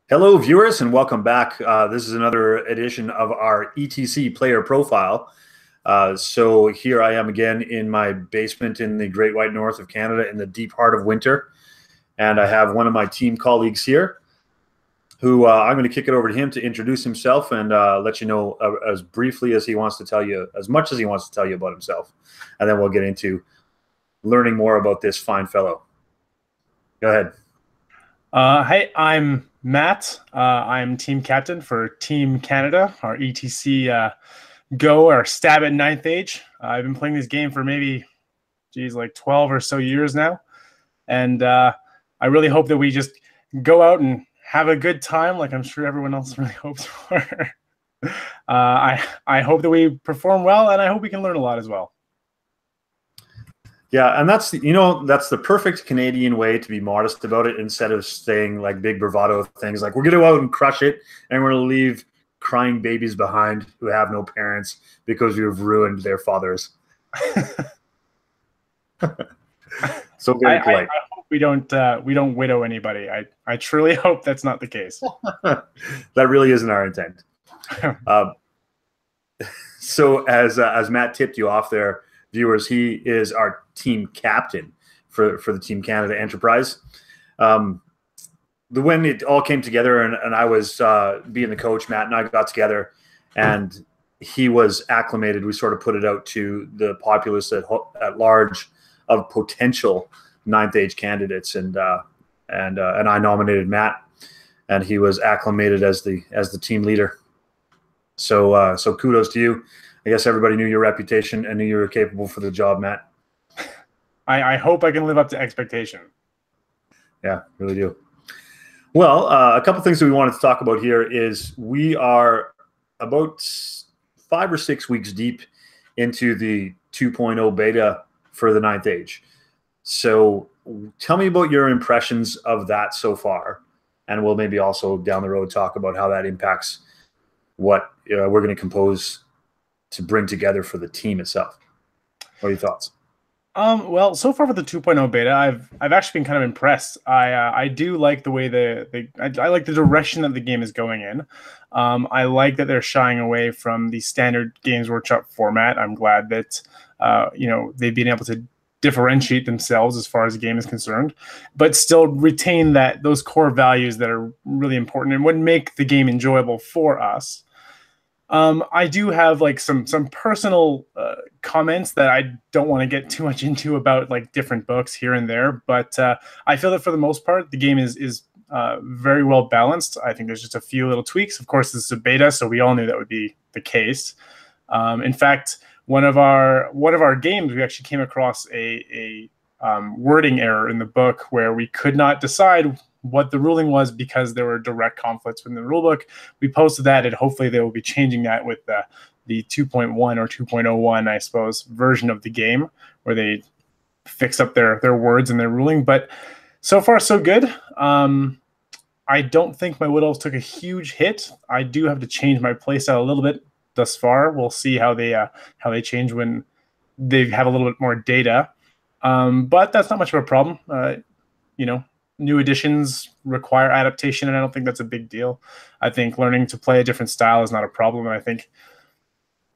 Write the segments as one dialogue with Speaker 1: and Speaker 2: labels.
Speaker 1: Hello, viewers, and welcome back. This is another edition of our ETC player profile. So here I am again in my basement in the Great White North of Canada in the deep heart of winter. And I have one of my team colleagues here who I'm going to kick it over to him to introduce himself and let you know as briefly as he wants to tell you, as much as he wants to tell you about himself. And then we'll get into learning more about this fine fellow. Go ahead.
Speaker 2: Hey, I'm Matt. I'm team captain for Team Canada, our ETC Go or Stab at Ninth Age. I've been playing this game for maybe, like 12 or so years now. And I really hope that we just go out and have a good time, like I'm sure everyone else really hopes for. I hope that we perform well, and I hope we can learn a lot as well.
Speaker 1: Yeah, and that's the perfect Canadian way to be modest about it instead of saying like big bravado things like we're going to go out and crush it and we're going to leave crying babies behind who have no parents because you've ruined their fathers. So very polite.
Speaker 2: I hope we don't widow anybody. I truly hope that's not the case.
Speaker 1: That really isn't our intent. So as Matt tipped you off there, viewers, he is our team captain for the Team Canada Enterprise. When it all came together and I was being the coach, Matt and I got together and he was acclimated. We sort of put it out to the populace at large of potential ninth age candidates, and I nominated Matt, and he was acclimated as the team leader. So kudos to you. I guess everybody knew your reputation and knew you were capable for the job, Matt.
Speaker 2: I hope I can live up to expectation.
Speaker 1: Yeah, really do. Well, a couple things that we wanted to talk about here is we are about 5 or 6 weeks deep into the 2.0 beta for the ninth age. So tell me about your impressions of that so far, and we'll maybe also down the road talk about how that impacts what we're going to compose to bring together for the team itself. What are your thoughts?
Speaker 2: Well, so far with the 2.0 beta, I've actually been kind of impressed. I do like the way I like the direction that the game is going in. I like that they're shying away from the standard Games Workshop format. I'm glad that they've been able to differentiate themselves as far as the game is concerned, but still retain those core values that are really important and would make the game enjoyable for us. I do have like some personal comments that I don't want to get too much into about like different books here and there, but I feel that for the most part the game is very well balanced. I think there's just a few little tweaks. Of course, this is a beta, so we all knew that would be the case. In fact, one of our games, we actually came across a wording error in the book where we could not decide what the ruling was because there were direct conflicts within the rulebook. We posted that, and hopefully they will be changing that with the 2.1 or 2.01, I suppose, version of the game where they fix up their words and their ruling. But so far, so good. I don't think my Wood Elves took a huge hit. I do have to change my playstyle a little bit thus far. We'll see how they change when they have a little bit more data. But that's not much of a problem. New editions require adaptation, and I don't think that's a big deal. I think learning to play a different style is not a problem, and I think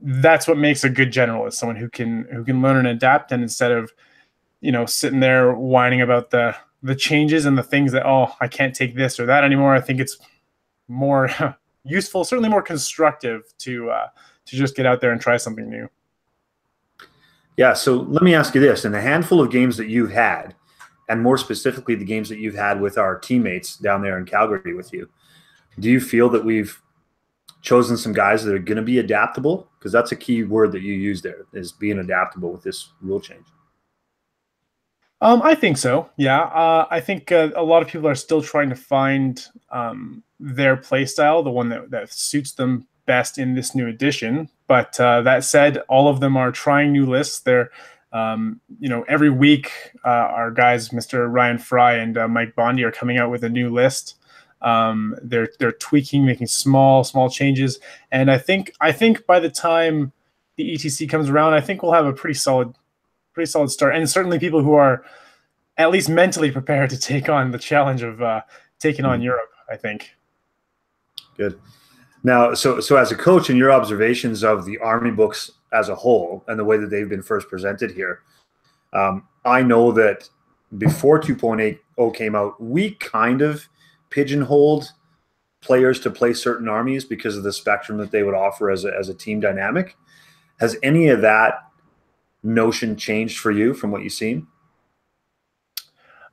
Speaker 2: that's what makes a good general, is someone who can learn and adapt, and instead of sitting there whining about the changes and the things that, oh, I can't take this or that anymore. I think it's more useful, certainly more constructive to just get out there and try something new.
Speaker 1: Yeah, so let me ask you this. In the handful of games that you've had, and more specifically the games that you've had with our teammates down there in Calgary with you, do you feel that we've chosen some guys that are going to be adaptable? Because that's a key word that you use there, is being adaptable with this rule change.
Speaker 2: I think so. Yeah. I think a lot of people are still trying to find their play style, the one that suits them best in this new edition. But that said, all of them are trying new lists. They're every week, our guys, Mr. Ryan Fry and Mike Bondi, are coming out with a new list. They're tweaking, making small changes, and I think by the time the ETC comes around, I think we'll have a pretty solid start, and certainly people who are at least mentally prepared to take on the challenge of taking on Europe, I think.
Speaker 1: Good. Now, so as a coach, in your observations of the Army books as a whole and the way that they've been first presented here, I know that before 2.80 came out, we kind of pigeonholed players to play certain armies because of the spectrum that they would offer as a team dynamic. Has any of that notion changed for you from what you've seen?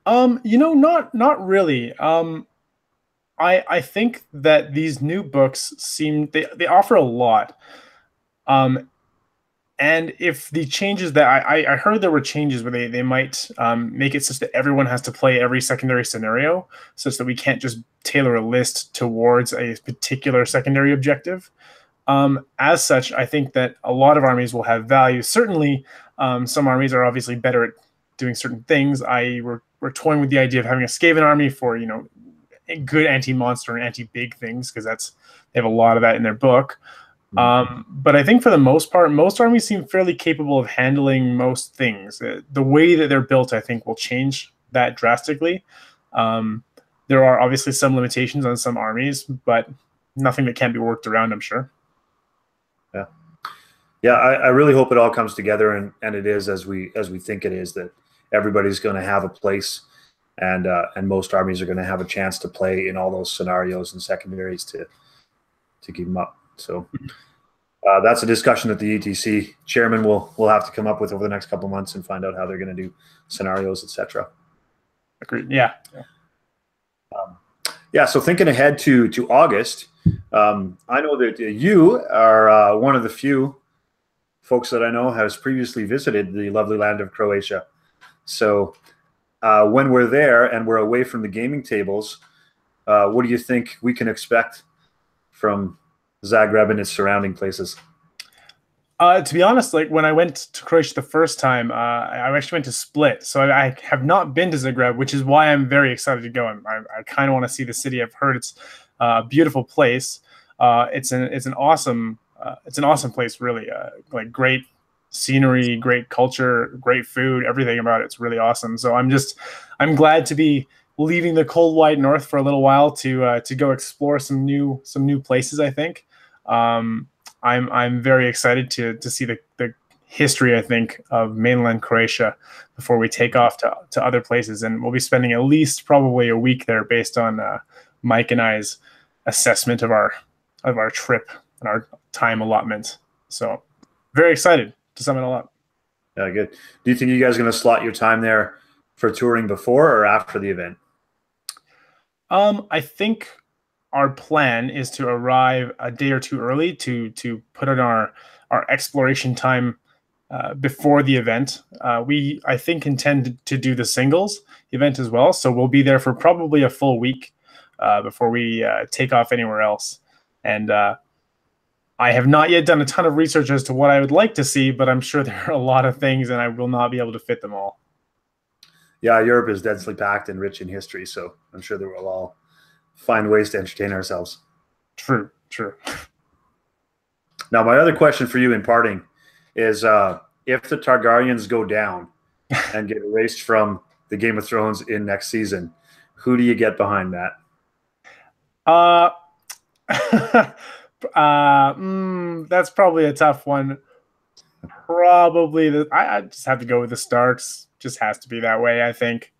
Speaker 2: Not really. I think that these new books they offer a lot. And if the changes that I heard there were changes where they might make it such that everyone has to play every secondary scenario, such that we can't just tailor a list towards a particular secondary objective. As such, I think that a lot of armies will have value. Certainly, some armies are obviously better at doing certain things. We're toying with the idea of having a Skaven army for good anti-monster and anti-big things, because they have a lot of that in their book. But I think for the most part, most armies seem fairly capable of handling most things. The way that they're built, I think, will change that drastically. There are obviously some limitations on some armies, but nothing that can't be worked around, I'm sure.
Speaker 1: Yeah, I really hope it all comes together, and it is as we think it is, that everybody's going to have a place, and most armies are going to have a chance to play in all those scenarios and secondaries to keep them up. So that's a discussion that the ETC chairman will have to come up with over the next couple of months and find out how they're going to do scenarios, etc.
Speaker 2: Agreed. Yeah.
Speaker 1: So thinking ahead to August, I know that you are one of the few folks that I know has previously visited the lovely land of Croatia. So when we're there and we're away from the gaming tables, what do you think we can expect from Zagreb and its surrounding places?
Speaker 2: To be honest, like when I went to Croatia the first time, I actually went to Split. So I have not been to Zagreb, which is why I'm very excited to go. I kind of want to see the city. I've heard it's a beautiful place. It's an awesome place, really. Like great scenery, great culture, great food, everything about it's really awesome. So I'm glad to be leaving the cold white north for a little while to go explore some new places, I think. I'm very excited to see the history, I think, of mainland Croatia before we take off to other places. And we'll be spending at least probably a week there based on Mike and I's assessment of our trip and our time allotment. So very excited to sum it all up.
Speaker 1: Yeah, good. Do you think you guys are going to slot your time there for touring before or after the event?
Speaker 2: I think our plan is to arrive a day or two early to put in our exploration time before the event. I think intend to do the singles event as well, so we'll be there for probably a full week before we take off anywhere else. And I have not yet done a ton of research as to what I would like to see, but I'm sure there are a lot of things, and I will not be able to fit them all.
Speaker 1: Yeah, Europe is densely packed and rich in history, so I'm sure that we'll all find ways to entertain ourselves.
Speaker 2: True.
Speaker 1: Now, my other question for you in parting is, if the Targaryens go down and get erased from the Game of Thrones in next season, who do you get behind that?
Speaker 2: That's probably a tough one. Probably I just have to go with the Starks. Just has to be that way, I think.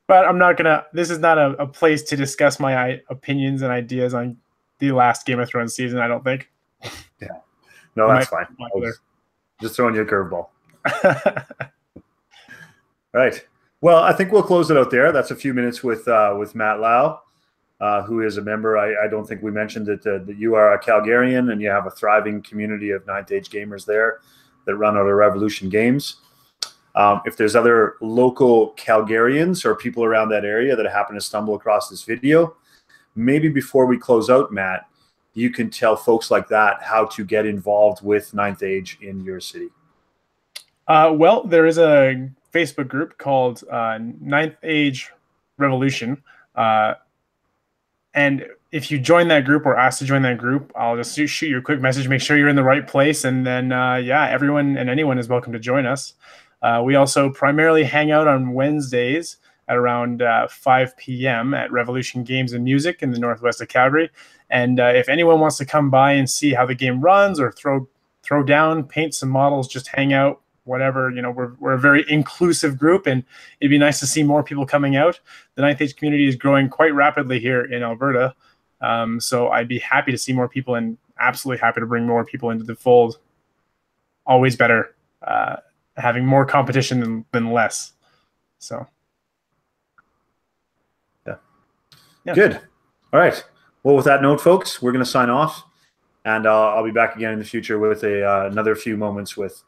Speaker 2: But I'm not gonna. This is not a place to discuss my opinions and ideas on the last Game of Thrones season, I don't think.
Speaker 1: Yeah, no, that's fine. Just throwing you a curveball. Right. Well, I think we'll close it out there. That's a few minutes with Matt Lau, who is a member. I don't think we mentioned that you are a Calgarian and you have a thriving community of Ninth Age gamers there that run out of Revolution Games. If there's other local Calgarians or people around that area that happen to stumble across this video, maybe before we close out, Matt, you can tell folks like that how to get involved with Ninth Age in your city.
Speaker 2: Well, there is a Facebook group called Ninth Age Revolution. And if you join that group or ask to join that group, I'll just shoot you a quick message, make sure you're in the right place. And then, everyone and anyone is welcome to join us. We also primarily hang out on Wednesdays at around 5 p.m. at Revolution Games and Music in the northwest of Calgary. And if anyone wants to come by and see how the game runs, or throw down, paint some models, just hang out, whatever, we're a very inclusive group, and it'd be nice to see more people coming out. The Ninth Age community is growing quite rapidly here in Alberta. So I'd be happy to see more people, and absolutely happy to bring more people into the fold. Always better having more competition than less. So,
Speaker 1: yeah. Good. All right. Well, with that note, folks, we're going to sign off, and I'll be back again in the future with another few moments with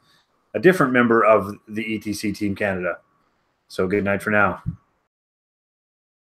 Speaker 1: a different member of the ETC Team Canada. So good night for now.